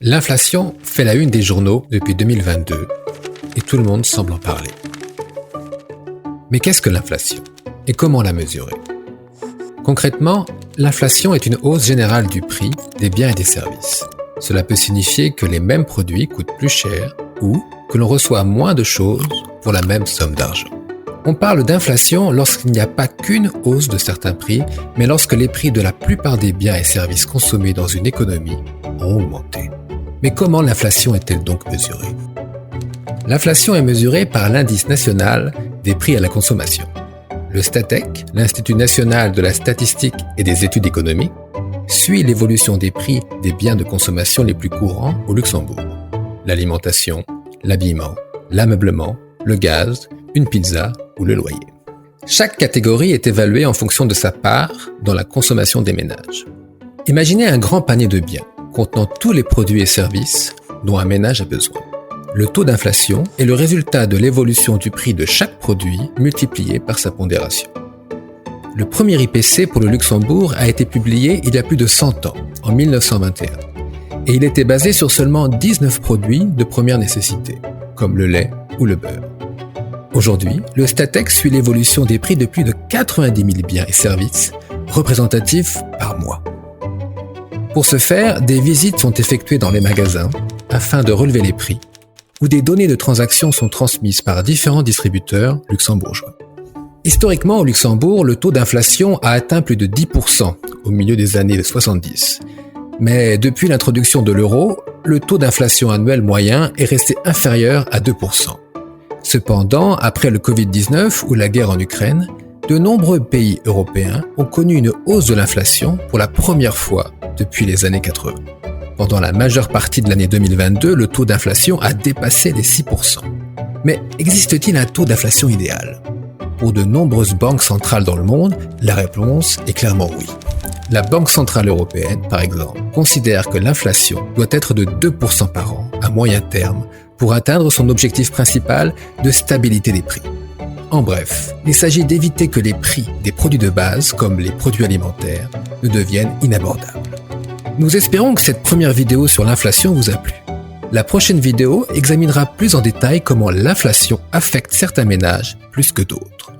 L'inflation fait la une des journaux depuis 2022 et tout le monde semble en parler. Mais qu'est-ce que l'inflation et comment la mesurer? Concrètement, l'inflation est une hausse générale du prix des biens et des services. Cela peut signifier que les mêmes produits coûtent plus cher ou que l'on reçoit moins de choses pour la même somme d'argent. On parle d'inflation lorsqu'il n'y a pas qu'une hausse de certains prix, mais lorsque les prix de la plupart des biens et services consommés dans une économie ont augmenté. Mais comment l'inflation est-elle donc mesurée? L'inflation est mesurée par l'indice national des prix à la consommation. Le STATEC, l'Institut national de la statistique et des études économiques, suit l'évolution des prix des biens de consommation les plus courants au Luxembourg. L'alimentation, l'habillement, l'ameublement, le gaz, une pizza ou le loyer. Chaque catégorie est évaluée en fonction de sa part dans la consommation des ménages. Imaginez un grand panier de biens contenant tous les produits et services dont un ménage a besoin. Le taux d'inflation est le résultat de l'évolution du prix de chaque produit multiplié par sa pondération. Le premier IPC pour le Luxembourg a été publié il y a plus de 100 ans, en 1921, et il était basé sur seulement 19 produits de première nécessité, comme le lait ou le beurre. Aujourd'hui, le STATEC suit l'évolution des prix de plus de 90 000 biens et services, représentatifs par mois. Pour ce faire, des visites sont effectuées dans les magasins afin de relever les prix, où des données de transactions sont transmises par différents distributeurs luxembourgeois. Historiquement, au Luxembourg, le taux d'inflation a atteint plus de 10% au milieu des années 70. Mais depuis l'introduction de l'euro, le taux d'inflation annuel moyen est resté inférieur à 2%. Cependant, après le Covid-19 ou la guerre en Ukraine, de nombreux pays européens ont connu une hausse de l'inflation pour la première fois depuis les années 80. Pendant la majeure partie de l'année 2022, le taux d'inflation a dépassé les 6%. Mais existe-t-il un taux d'inflation idéal? Pour de nombreuses banques centrales dans le monde, la réponse est clairement oui. La Banque centrale européenne, par exemple, considère que l'inflation doit être de 2% par an à moyen terme pour atteindre son objectif principal de stabilité des prix. En bref, il s'agit d'éviter que les prix des produits de base, comme les produits alimentaires, ne deviennent inabordables. Nous espérons que cette première vidéo sur l'inflation vous a plu. La prochaine vidéo examinera plus en détail comment l'inflation affecte certains ménages plus que d'autres.